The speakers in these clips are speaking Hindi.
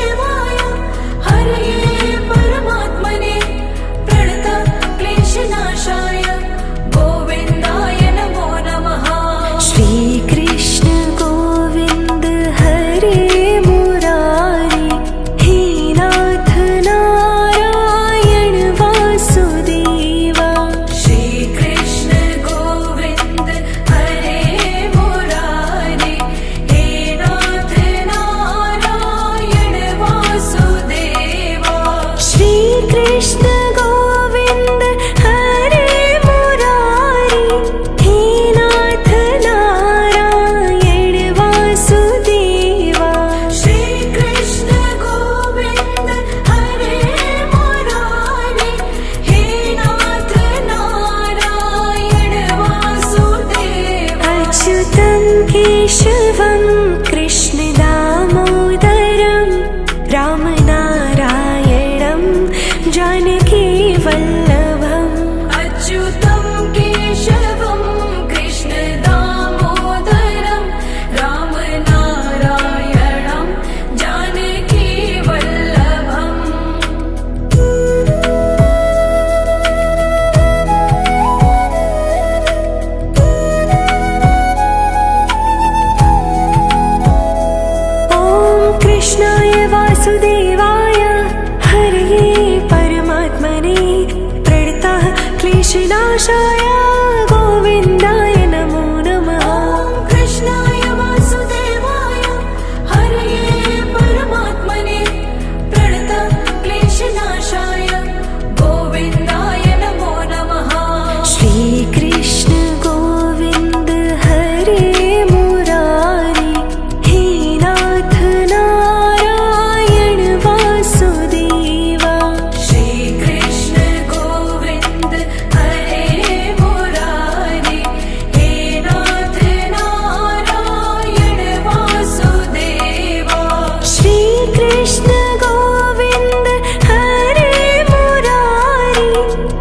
वासुदेवाय हरये परमात्मने प्रणतः क्लेशनाशाय गोविन्दाय नमो नमः। श्री कृष्ण गोविंद हरे मुरारी हे नाथ नारायण वासुदेवा। श्री कृष्ण गोविंद हरे मुरारी हे नाथ नारायण वासुदेवा। श्री कृष्ण गोविंद हरे मुरारी हे नाथ नारायण वासुदेवा। श्री कृष्ण गोविंद हरे मुरारी हे नाथ नारायण वासुदेवा। अच्युतं केशवं कृष्ण दामोदरं रामनारायणं जानकी वल्लभम्। अच्युतं केशवं कृष्ण दामोदरं रामनारायणं जानकी वल्लभम्। ॐ कृष्णाय वासुदेवाय हरये परमात्मने प्रणतः क्लेशनाशाय गोविन्दाय नमो नमः। ॐ कृष्णाय वासुदेवाय हरये परमात्मने प्रणतः क्लेशनाशाय गोविन्दाय नमो नमः। श्री कृष्ण गोविंद हरे मुरारी हे नाथ नारायण वासुदेवा। श्री कृष्ण गोविंद हरे मुरारी हे नाथ नारायण वासुदेवा। श्री कृष्ण गोविंद हरे मुरारी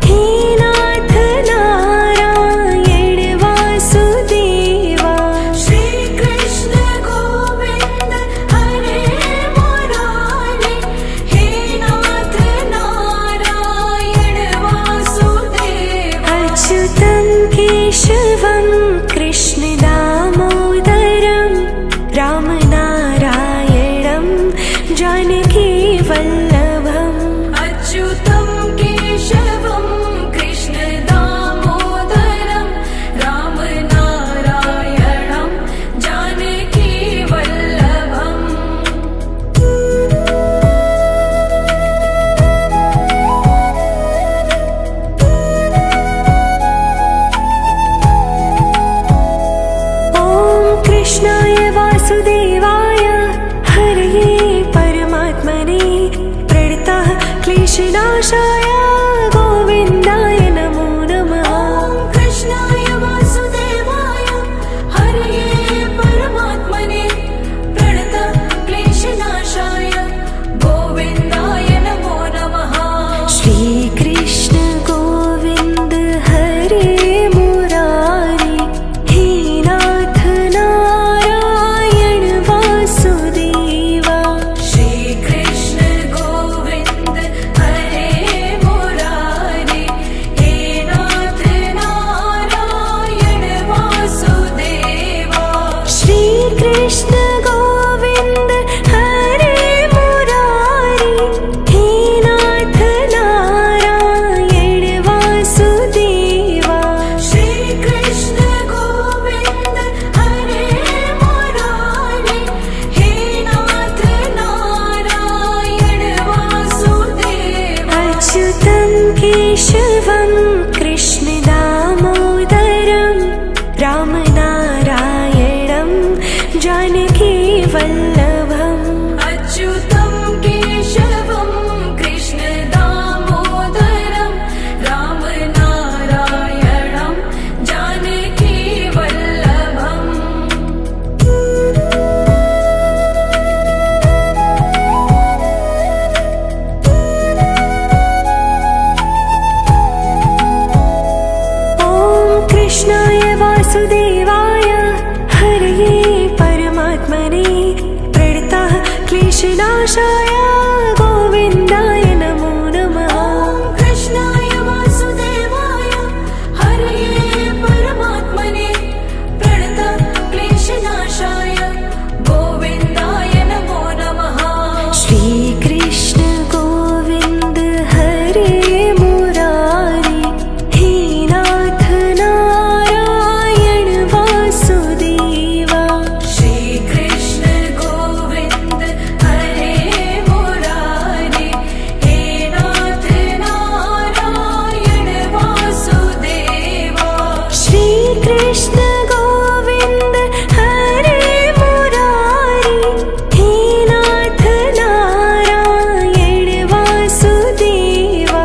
हे नाथ नारायण वासुदेवा। श्री कृष्ण गोविंद हरे मुरारी हे नाथ नारायण वासुदेवा। अच्युतं केशवं कृष्ण दामोदरं रामनारायणं जानकी वल्लभम्। अच्युतं केशवं कृष्ण दामोदरं रामनारायणं जानकी वल्लभम्। ॐ कृष्णाय वासुदेवाय हरये परमात्मने प्रणतः क्लेशनाशाय गोविन्दाय नमो नमः। ॐ कृष्णाय वासुदेवाय हरये परमात्मने प्रणतः क्लेशनाशाय गोविन्दाय नमो नमः। श्री कृष्ण गोविंद हरे मुरारी हे नाथ नारायण वासुदेवा। श्री कृष्ण गोविंद हरे कृष्णकेशवं गोविन्दाय नमो नमः। कृष्णाय वासुदेवाय हरये परमात्मने प्रणतक्लेशनाशाय गोविन्दाय नमो नमः। श्रीकृष्ण गोविन्द हरे मुरारी हे नाथ नारायण वासुदेवा। श्रीकृष्ण गोविन्द हरे मुरारी हे नाथ नारायण वासुदेवा। श्रीकृष्ण गोविन्द हरे मुरारी हे नाथ नारायण वासुदेवा।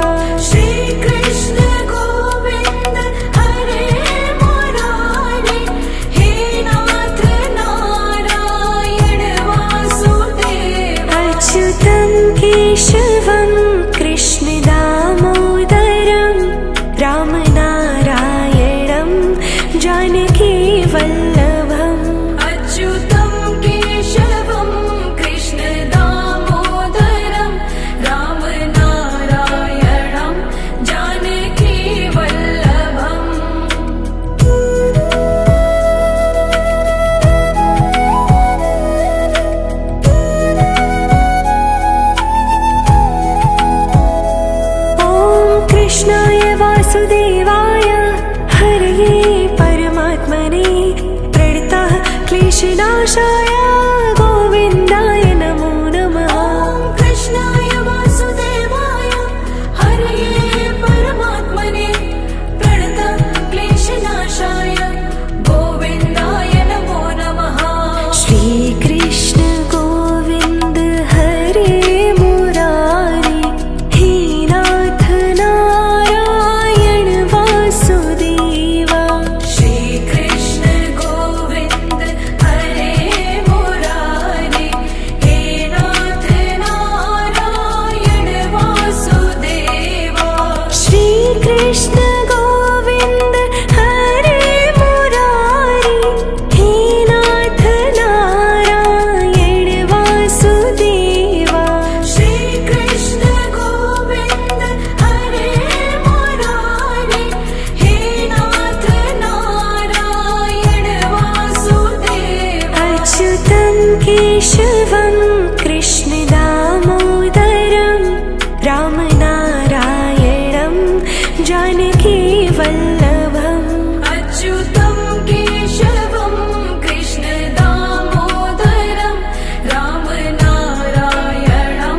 श्रीकृष्ण गोविन्द हरे मुरारी हे नाथ नारायण वासुदेवा। अच्युतं केशवं कृष्ण दामोदरं रामनारायणं जानकी वल्लभम्। अच्युतं केशवं कृष्ण दामोदरं रामनारायणं जानकी वल्लभम्। ॐ कृष्णाय वासुदेवाय हरये परमात्मने प्रणतः क्लेशनाशाय गोविन्दाय नमो नमः। कृष्णाय वासुदेवाय हरये परमात्मने प्रणतक्लेशनाशाय गोविन्दाय नमो नमः। श्रीकृष्ण गोविन्द हरे मुरारी हे नाथ नारायण वासुदेवा। श्रीकृष्ण गोविन्द हरे मुरारी हे नाथ नारायण वासुदेवा। श्रीकृष्ण गोविन्द हरे मुरारी हे नाथ नारायण वासुदेवा। श्रीकृष्ण गोविन्द हरे मुरारी हे नाथ नारायण वासुदेवा। अच्युतं केशवं कृष्ण दामोदरं रामनारायणं जानकी वल्लभम्। अच्युतं केशवं कृष्ण दामोदरं रामनारायणं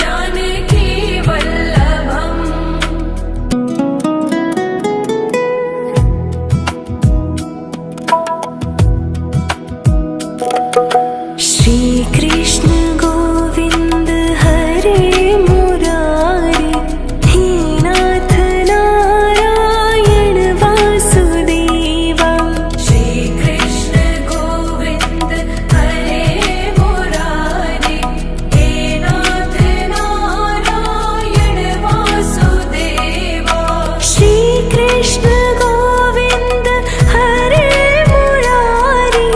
जानकी वल्लभम्। श्रीकृष्ण गोविन्द हरे मुरारी हे नाथ नारायण वासुदेवा। श्रीकृष्ण गोविन्द हरे मुरारी हे नाथ नारायण वासुदेवा। श्रीकृष्ण गोविन्द हरे मुरारी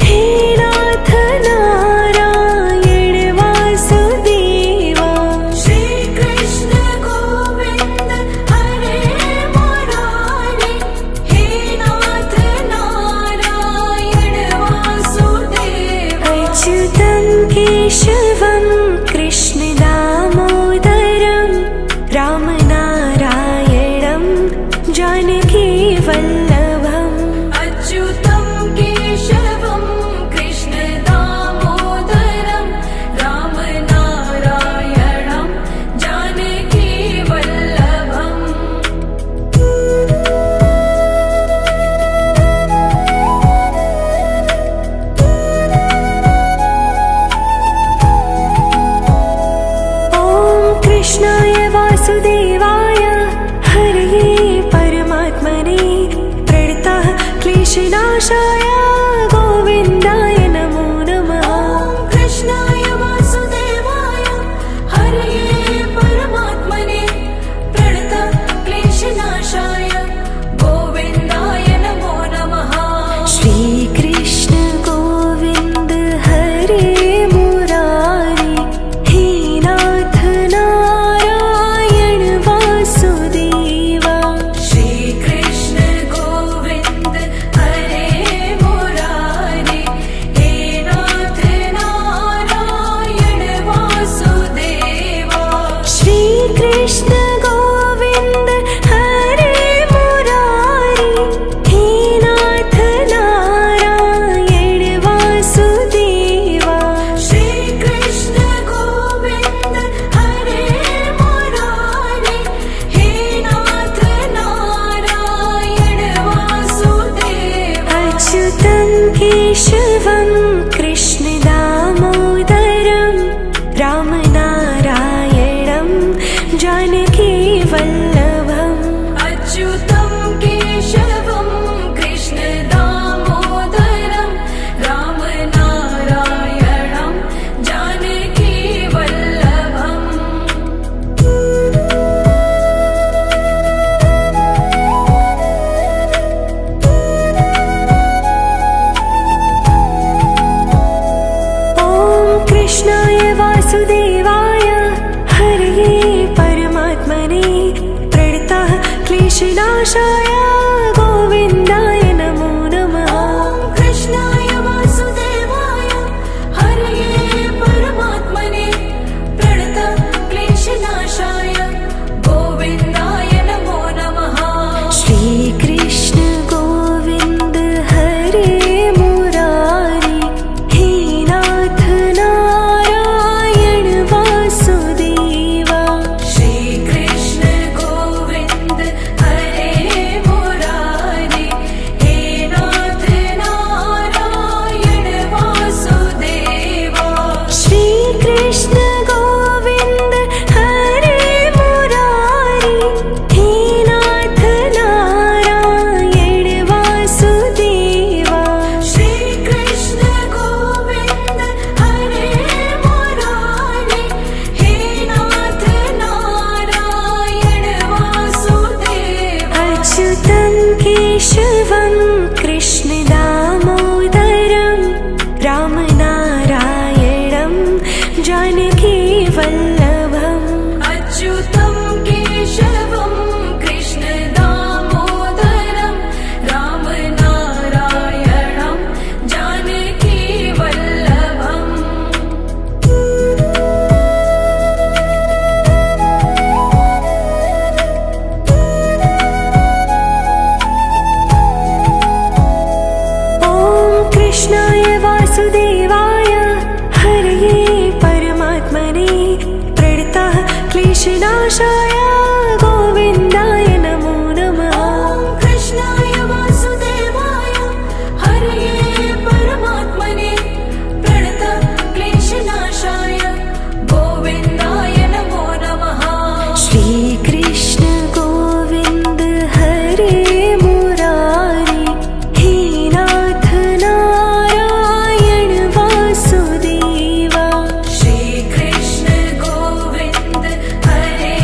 हे नाथ नारायण वासुदेवा। श्रीकृष्ण गोविन्द हरे मुरारी हे नाथ नारायण वासुदेवा। अच्युतं केशवं कृष्ण दामोदरं रामनारायणं जानकी वल्लभम्। अच्युतं केशवं कृष्ण दामोदरं रामनारायणं जानकी वल्लभम्। ॐ कृष्णाय वासुदेवाय हरये परमात्मने प्रणतः क्लेशनाशाय गोविन्दाय नमो नमः। कृष्णाय वासुदेवाय हरये परमात्मने प्रणतक्लेशनाशाय गोविन्दाय नमो नमः। श्रीकृष्ण गोविन्द हरे मुरारी केशवं कृष्णदामोदरं रामनारायणं जानकीवल्लभम् अच्युतं केशवं कृष्णदामोदरं रामनारायणं जानकीवल्लभम् ॐ कृष्णाय वासुदेवाय हरये परमात्मने प्रणतः क्लेशनाशाय गोविन्दाय नमो नमः ॐ कृष्णाय वासुदेवाय हरये परमात्मने प्रणतः क्लेशनाशाय गोविन्दाय नमो नमः श्रीकृष्ण गोविन्द हरे मुरारी हे नाथ नारायण वासुदेवा श्रीकृष्ण गोविन्द हरे मुरारी हे नाथ नारायण वासुदेवा श्रीकृष्ण गोविन्द हरे मुरारी हे नाथ नारायण वासुदेवा श्रीकृष्ण गोविन्द हरे मुरारी हे नाथ नारायण वासुदेवा अच्युतं केशवं कृष्णदामोदरं रामनारायणं जानकीवल्लभम् अच्युतं केशवं कृष्णदामोदरं रामनारायणं जानकीवल्लभम् ॐ कृष्णाय वासुदेवाय हरये परमात्मने प्रणतः क्लेशनाशाय गोविन्दाय नमो नमः ॐ कृष्णाय वासुदेवाय हरये परमात्मने प्रणतः क्लेशनाशाय गोविन्दाय नमो नमः श्रीकृष्ण गोविन्द हरे मुरारी हे नाथ नारायण वासुदेवा श्रीकृष्ण गोविन्द हरे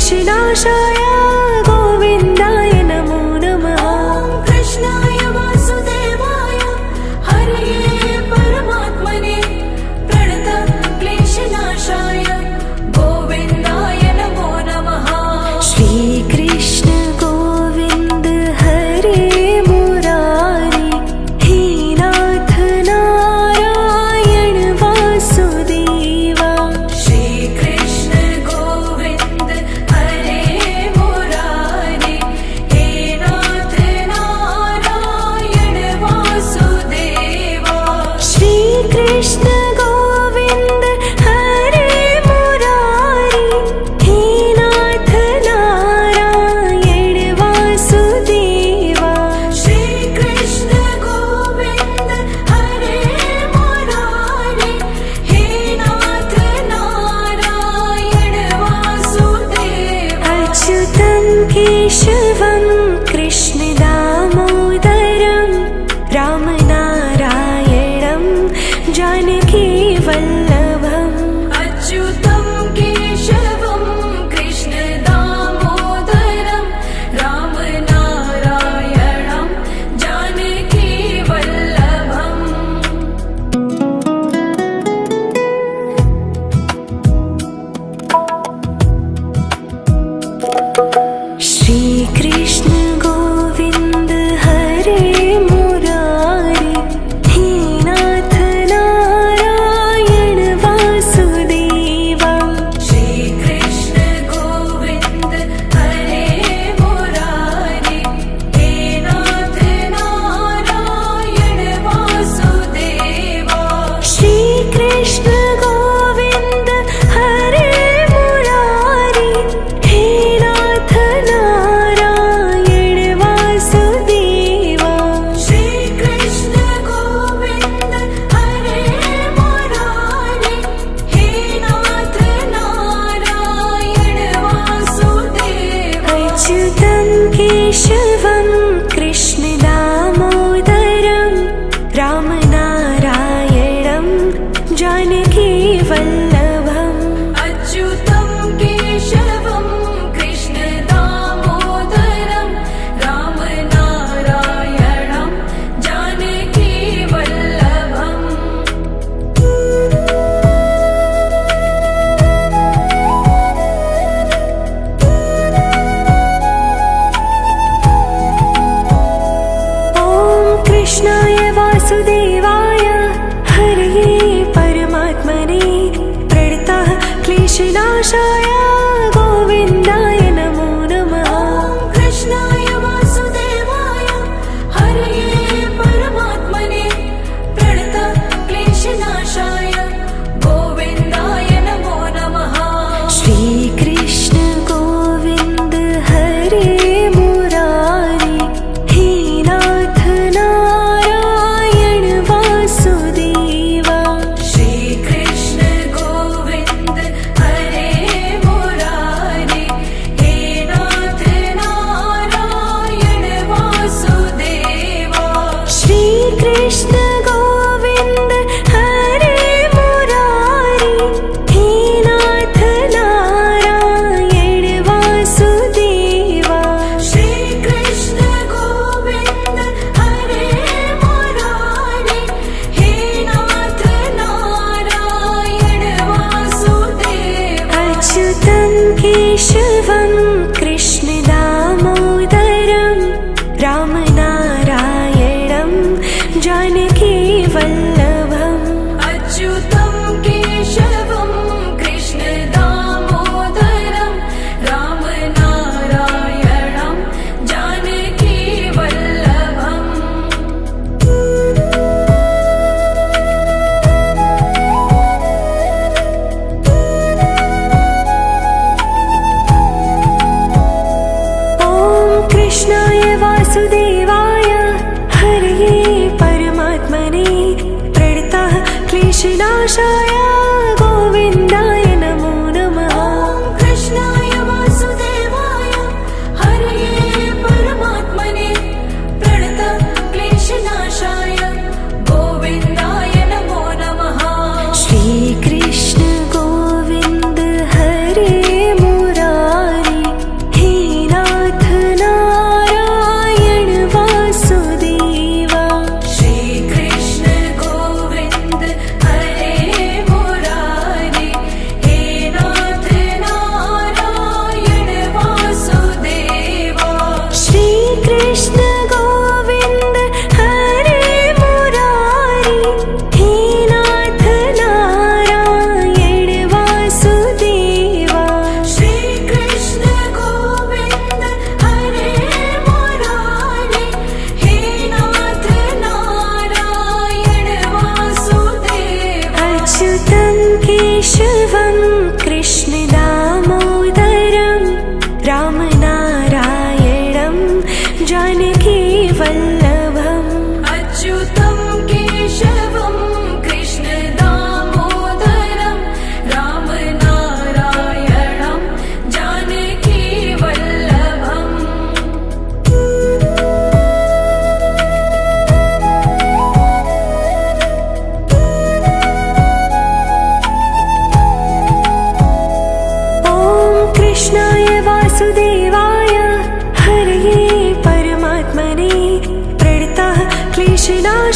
क्लेशनाशाय गोविन्दाय नमो नमः। ॐ कृष्णाय वासुदेवाय हरये परमात्मने प्रणतक्लेशनाशाय गोविन्दाय नमो नमः। श्रीकृष्ण गोविन्द हरे मुरारी हे नाथ नारायण वासुदेवा। श्रीकृष्ण गोविन्द हरे मुरारी हे नाथ नारायण वासुदेवा। श्रीकृष्ण गोविन्द हरे मुरारी हे नाथ नारायण वासुदेवा। श्रीकृष्ण गोविन्द हरे मुरारी हे नाथ नारायण वासुदेवा। अच्युतं केशवं कृष्ण दामोदरं रामनारायणं जानकी वल्लभम्। अच्युतं केशवं कृष्ण दामोदरं रामनारायणं जानकी वल्लभम्। श्रीकृष्ण गोविन्द हरे मुरारी हे नाथ नारायण वासुदेवा। श्रीकृष्ण गोविन्द हरे मुरारी हे नाथ नारायण वासुदेवा। श्रीकृष्ण गोविन्द हरे मुरारी हे नाथ नारायण वासुदेवा। श्रीकृष्ण गोविन्द हरे मुरारी हे नाथ नारायण वासुदेवा। अच्युतं केशवं कृष्ण दामोदरं रामनारायणं जानकी वल्लभम्। अच्युतं केशवं कृष्ण दामोदरं रामनारायणं जानकी वल्लभम्। ॐ कृष्णाय वासुदेवाय हरये परमात्मने प्रणतः क्लेशनाशाय गोविन्दाय नमो नमः। ॐ कृष्णाय वासुदेवाय हरये परमात्मने प्रणतक्लेशनाशाय गोविन्दाय नमो नमः। श्रीकृष्ण गोविन्द हरे मुरारी हे नाथ नारायण वासुदेवा। श्रीकृष्ण गोविन्द हरे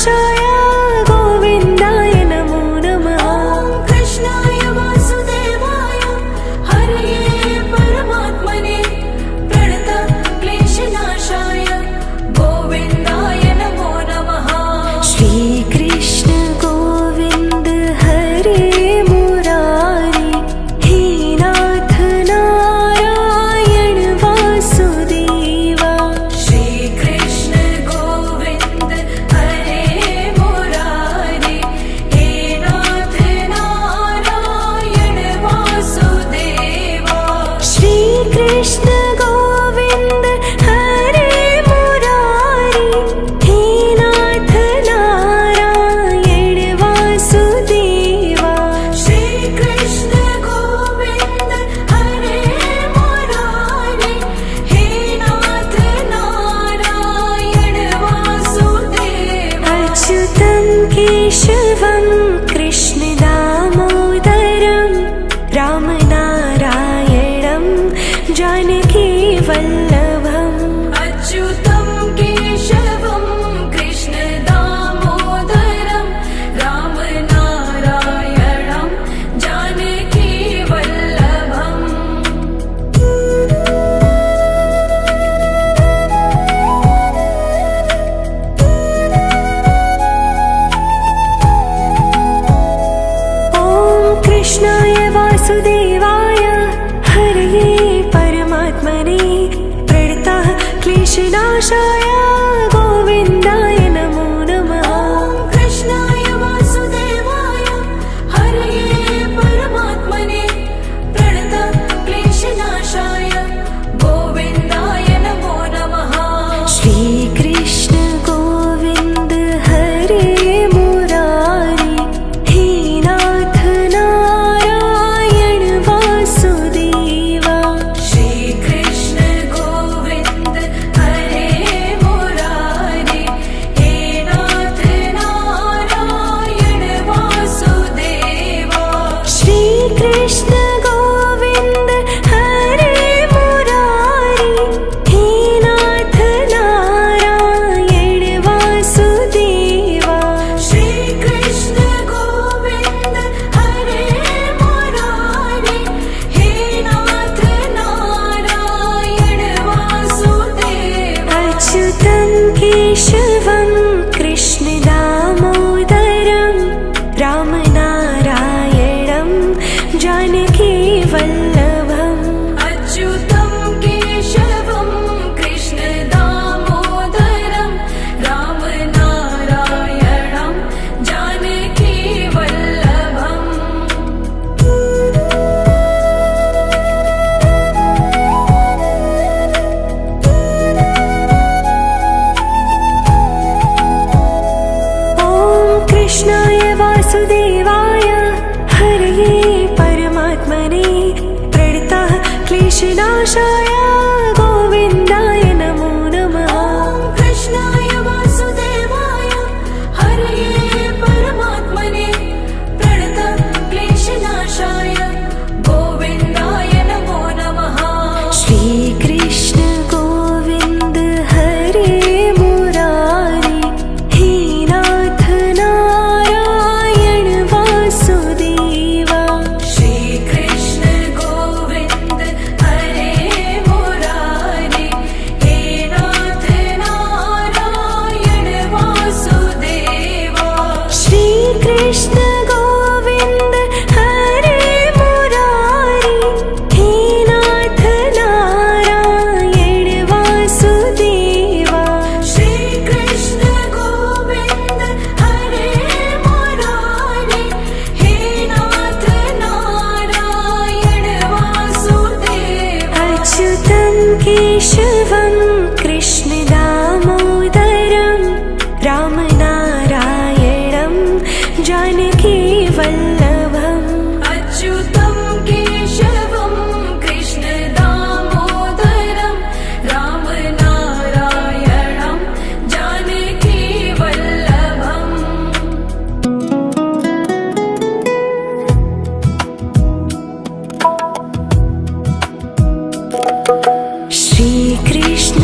कृष्णकेशवं गोविन्दाय नमो नमः। ॐ कृष्णाय वासुदेवाय हरये परमात्मने प्रणतक्लेशनाशाय गोविन्दाय नमो नमः। श्रीकृष्ण गोविन्द हरे मुरारी हे नाथ नारायण वासुदेवा। श्रीकृष्ण गोविन्द हरे मुरारी हे नाथ नारायण वासुदेवा। श्रीकृष्ण गोविन्द हरे मुरारी हे नाथ नारायण वासुदेवा। श्रीकृष्ण गोविन्द हरे मुरारी हे नाथ नारायण वासुदेवा। अच्युतं केशवं कृष्ण दामोदरं रामनारायणं जानकी वल्लभम्। अच्युतं केशवं कृष्ण दामोदरं रामनारायणं जानकी वल्लभम्। ॐ कृष्णाय वासुदेवाय हरये परमात्मने प्रणतः क्लेशनाशाय गोविन्दाय नमो नमः। ॐ कृष्णाय वासुदेवाय हरये परमात्मने प्रणतक्लेशनाशाय गोविन्दाय नमो नमः। श्रीकृष्ण गोविन्द हरे मुरारी हे नाथ नारायण वासुदेवा। श्रीकृष्ण गोविन्द हरे मुरारी हे नाथ नारायण वासुदेवा। श्रीकृष्ण गोविन्द हरे मुरारी हे नाथ नारायण वासुदेवा। श्रीकृष्ण गोविन्द हरे मुरारी हे नाथ नारायण वासुदेवा। अच्युतं केशवं कृष्ण दामोदरं रामनारायणं जानकी वल्लभम्। अच्युतं केशवं कृष्ण दामोदरं रामनारायणं जानकी वल्लभम्। ॐ कृष्णाय वासुदेवाय हरये परमात्मने प्रणतः क्लेशनाशाय गोविन्दाय नमो नमः। ॐ कृष्णाय वासुदेवाय हरये परमात्मने प्रणतक्लेशनाशाय गोविन्दाय नमो नमः। श्रीकृष्ण गोविन्द हरे मुरारी हे नाथ नारायण वासुदेवा। श्रीकृष्ण गोविन्द हरे मुरारी हे नाथ नारायण वासुदेवा। श्रीकृष्ण गोविन्द हरे मुरारी हे नाथ नारायण वासुदेवा। श्रीकृष्ण गोविन्द हरे मुरारी हे नाथ नारायण वासुदेवा। अच्युतं केशवं कृष्ण दामोदरं रामनारायणं जानकी वल्लभम्। अच्युतं केशवं कृष्ण दामोदरं रामनारायणं जानकी वल्लभम्। श्रीकृष्ण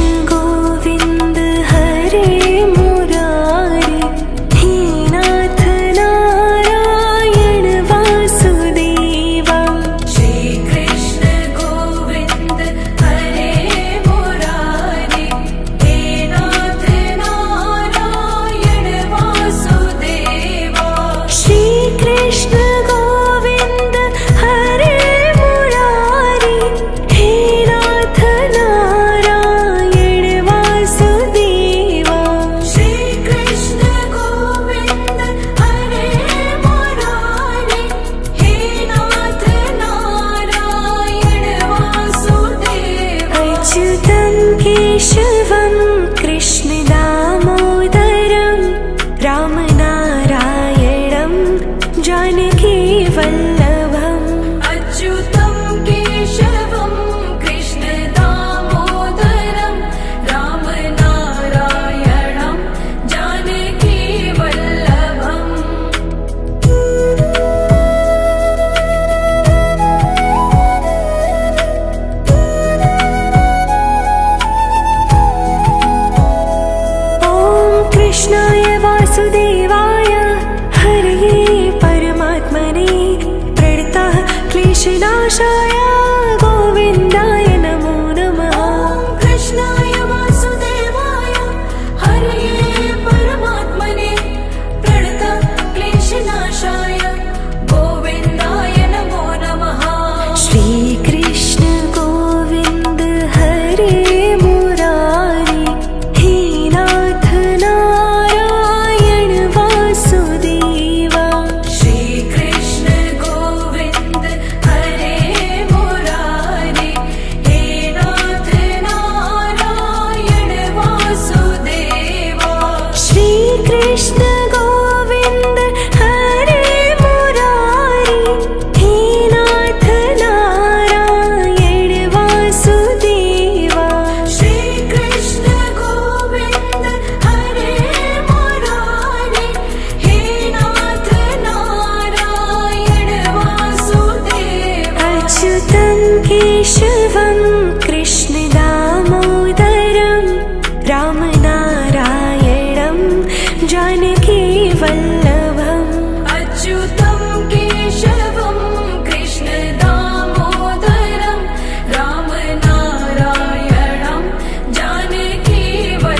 वल्लभम् अच्युतं केशवं कृष्णदामोदरं रामनारायणं जानकीवल्लभम् ॐ कृष्णाय वासुदेवाय हरये परमात्मने प्रणतः क्लेशनाशाय गोविन्दाय नमो नमः ॐ कृष्णाय वासुदेवाय हरये परमात्मने प्रणतः क्लेशनाशाय गोविन्दाय नमो नमः श्रीकृष्ण गोविन्द हरे मुरारी हे नाथ नारायण वासुदेवा श्रीकृष्ण गोविन्द हरे मुरारी हे नाथ नारायण वासुदेवा श्रीकृष्ण गोविन्द हरे मुरारी हे नाथ नारायण वासुदेवा श्रीकृष्ण गोविन्द हरे मुरारी हे नाथ नारायण वासुदेवा अच्युतं केशवं कृष्णदामोदरं रामनारायणं जानकीवल्लभम् अच्युतं केशवं कृष्णदामोदरं रामनारायणं जानकीवल्लभम्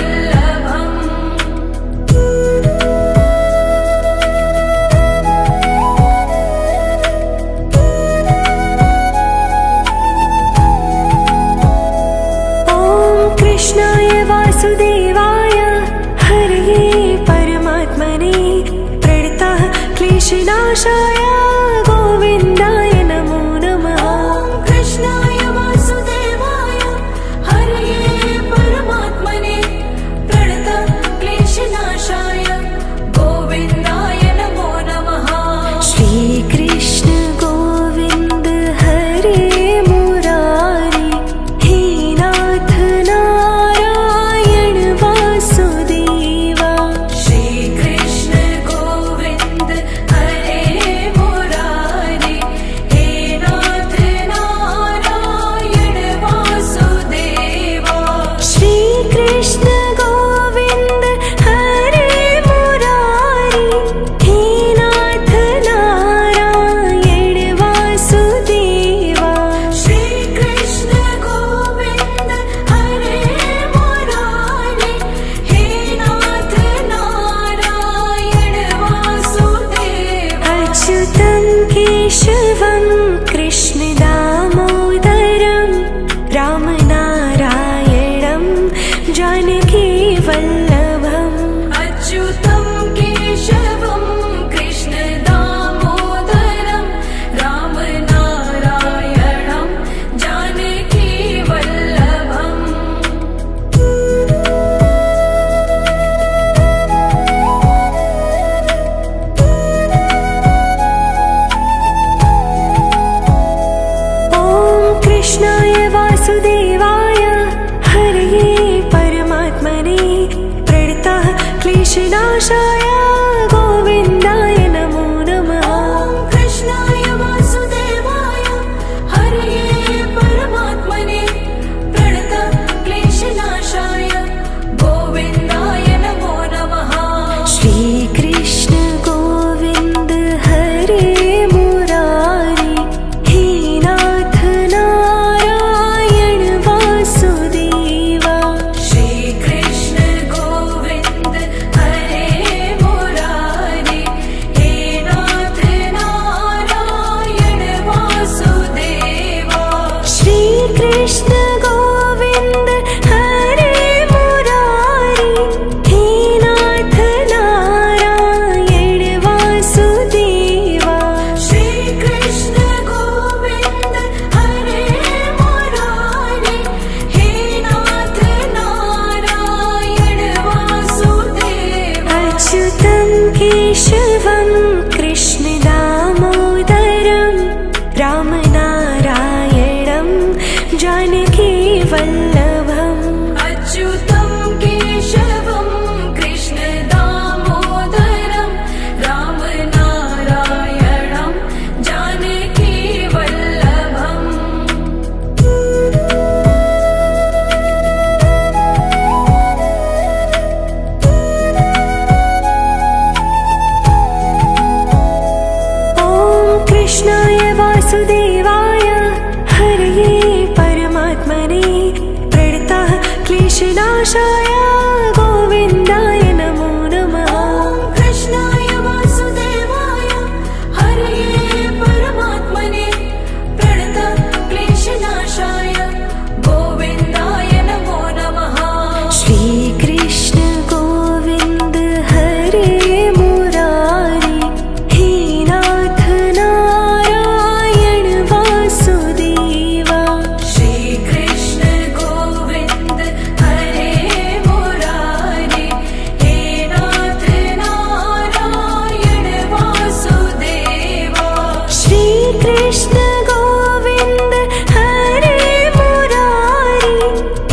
कृष्ण गोविंद हरे मुरारी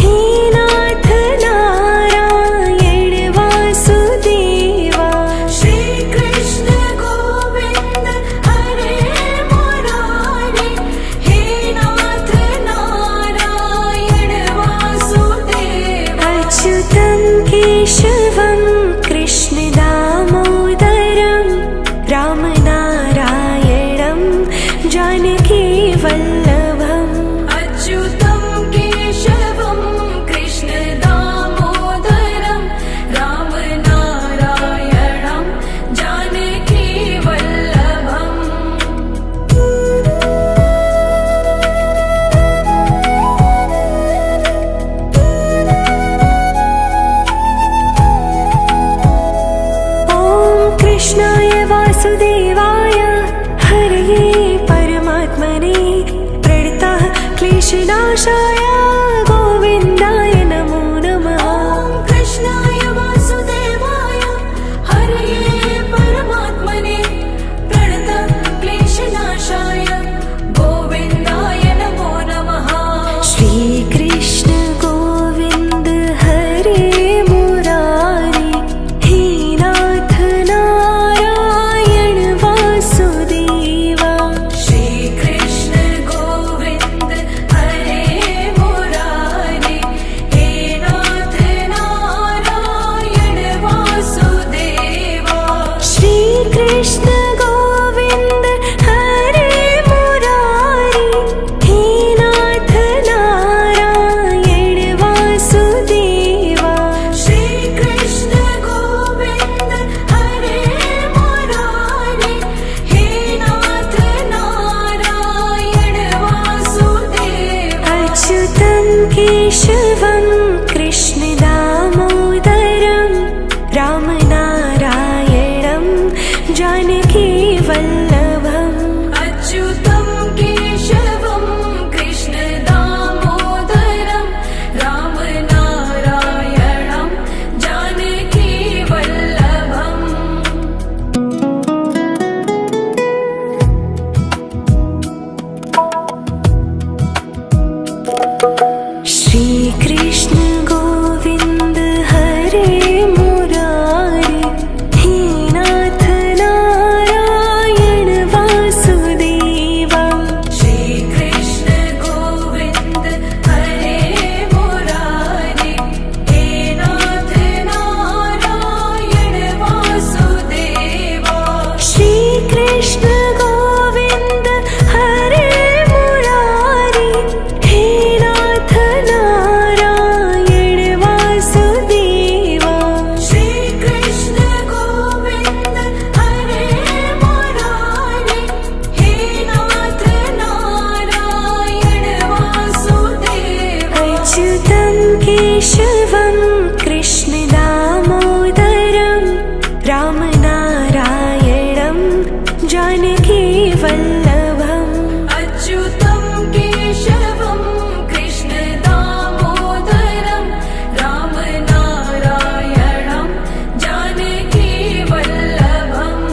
हे नाथ नारायण वासुदेवा श्री कृष्ण गोविंद हरे मुरारी हे नाथ नारायण वासुदेवा अच्युतं केशवं कृष्ण दामोदरं रामनारायणं जानकी वल्लभम् अच्युतं केशवं कृष्ण दामोदरं रामनारायणं जानकी वल्लभम् ॐ कृष्णाय वासुदेवाय हरये परमात्मने प्रणतः क्लेशनाशाय गोविन्दाय नमो नमः ॐ कृष्णाय वासुदेवाय हरये परमात्मने प्रणत क्लेशनाशाय गोविन्दाय नमो नमः श्रीकृष्ण गोविन्द हरे मुरारी हे नाथ नारायण वासुदेवा श्रीकृष्ण गोविन्द हरे मुरारी हे नाथ नारायण वासुदेवा श्रीकृष्ण गोविन्द हरे मुरारी हे नाथ नारायण वासुदेवा श्रीकृष्ण गोविन्द हरे मुरारी हे नाथ नारायण वासुदेवा अच्युतं केशवं कृष्ण दामोदरं रामनारायणं जानकी वल्लभम् अच्युतं केशवं कृष्ण दामोदरं रामनारायणं जानकी वल्लभम् श्रीकृष्ण गोविन्द हरे मुरारी हे नाथ नारायण वासुदेवा श्रीकृष्ण गोविन्द हरे मुरारी हे नाथ नारायण वासुदेवा श्रीकृष्ण गोविन्द हरे मुरारी हे नाथ नारायण वासुदेवा श्रीकृष्ण गोविन्द हरे मुरारी हे नाथ नारायण वासुदेवा अच्युतं केशवं कृष्ण दामोदरं रामनारायणं जानकी वल्लभम् अच्युतं केशवं कृष्ण दामोदरं रामनारायणं जानकी वल्लभम्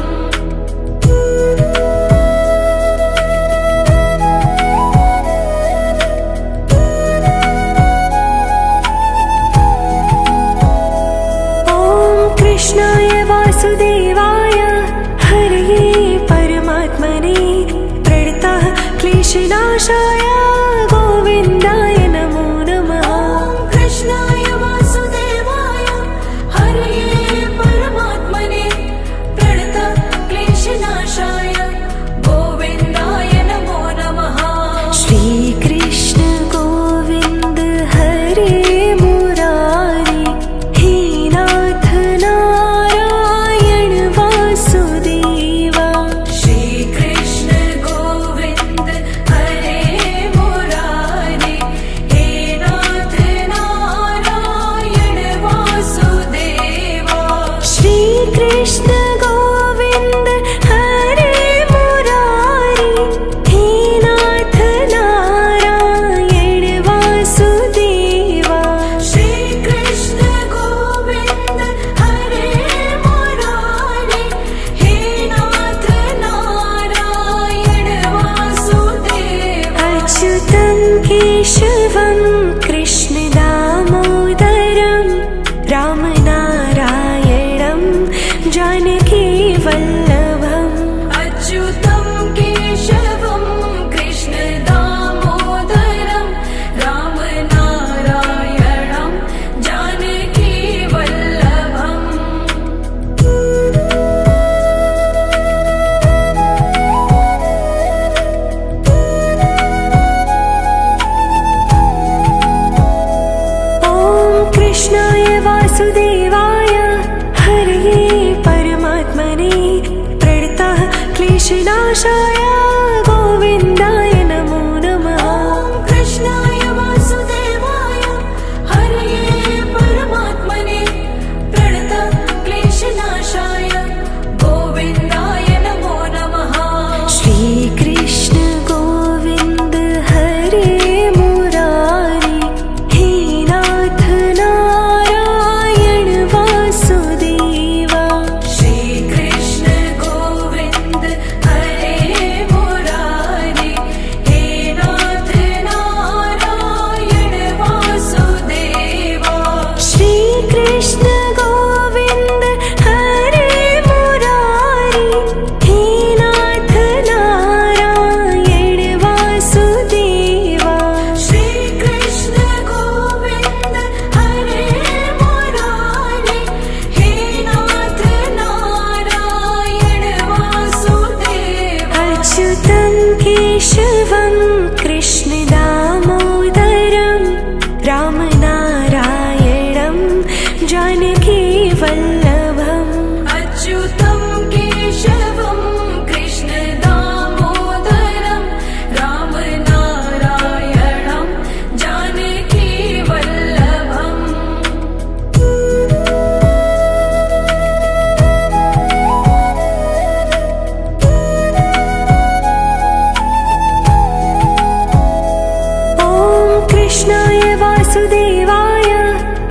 वासुदेवाय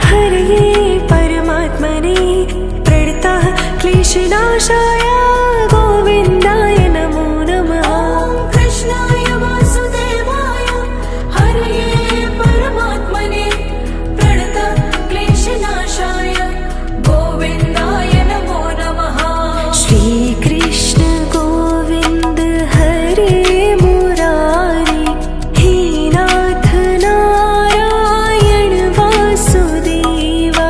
हरये परमात्मने प्रणतः क्लेशनाशाय गोविन्दाय नमो नमः। कृष्णाय वासुदेवाय हरये परमात्मने प्रणतः क्लेशनाशाय गोविन्दाय नमो नमः। श्रीकृष्ण गोविन्द हरे मुरारी हे नाथ नारायण वासुदेवा।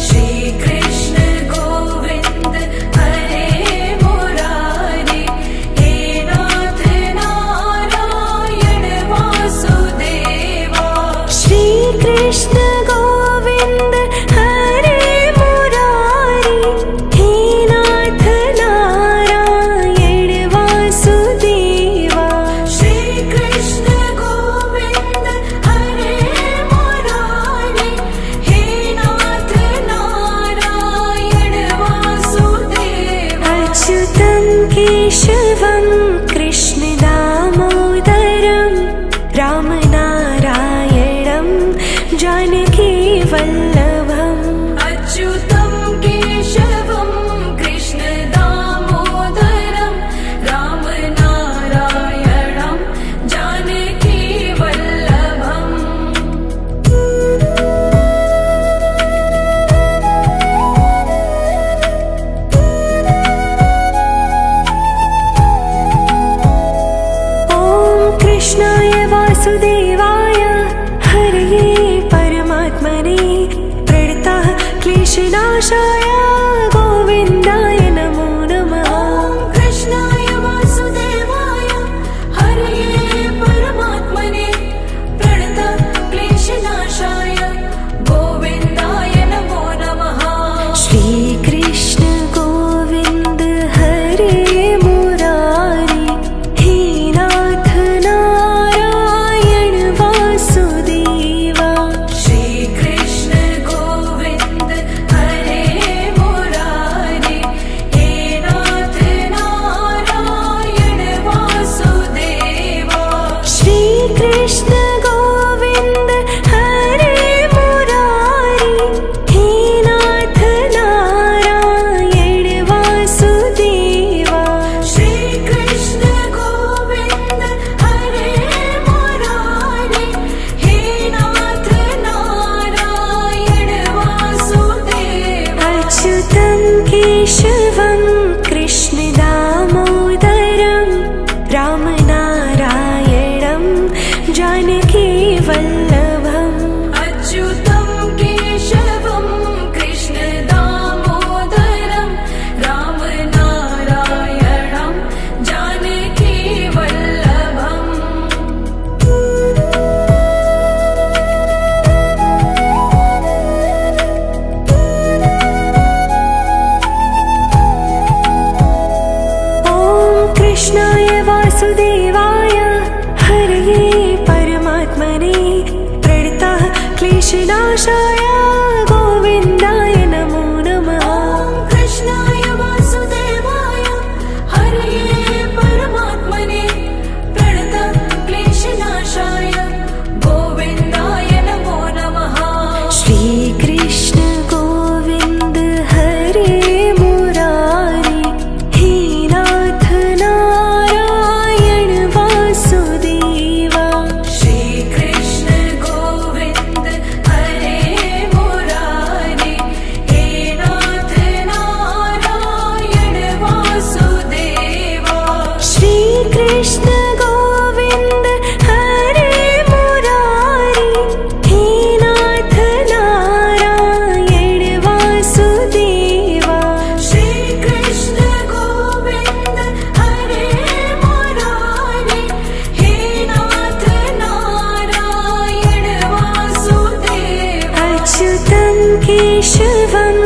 श्रीकृष्ण गोविन्द हरे मुरारी हे नाथ नारायण वासुदेवा। श्रीकृष्ण गोविन्द हरे मुरारी हे नाथ नारायण वासुदेवा। श्रीकृष्ण गोविन्द हरे मुरारी हे नाथ नारायण वासुदेवा। अच्युतं केशवं कृष्णदामोदरं रामनारायणं जानकीवल्लभम्। अच्युतं केशवं कृष्णदामोदरं रामनारायणं जानकीवल्लभम्। ॐ कृष्णाय वासुदेवाय हरये परमात्मने प्रणतः क्लेशनाशाय गोविन्दाय नमो नमः। कृष्णाय वासुदेवाय हरये परमात्मने प्रणतः क्लेशनाशाय गोविन्दाय नमो नमः। श्रीकृष्ण गोविन्द हरे मुरारी हे नाथ नारायण वासुदेवा। श्रीकृष्ण गोविन्द हरे मुरारी हे नाथ नारायण वासुदेवा। श्रीकृष्ण गोविन्द हरे मुरारी हे नाथ नारायण वासुदेवा। श्रीकृष्ण गोविन्द हरे मुरारी हे नाथ नारायण वासुदेवा। अच्युतं केशवं कृष्णदामोदरं रामनारायणं जानकीवल्लभम्। अच्युतं केशवं कृष्णदामोदरं रामनारायणं जानकीवल्लभम्। ॐ कृष्णाय वासुदेवाय हरये परमात्मने प्रणतः क्लेशनाशाय गोविन्दाय नमो नमः। कृष्णाय वासुदेवाय हरये परमात्मने प्रणतः क्लेशनाशाय गोविन्दाय नमो नमः। श्रीकृष्ण गोविन्द हरे मुरारी हे नाथ नारायण वासुदेवा। श्रीकृष्ण गोविन्द हरे मुरारी हे नाथ नारायण वासुदेवा। श्रीकृष्ण गोविन्द हरे मुरारी हे नाथ नारायण वासुदेवा। श्रीकृष्ण गोविन्द हरे मुरारी हे नाथ नारायण वासुदेवा। अच्युतं केशवं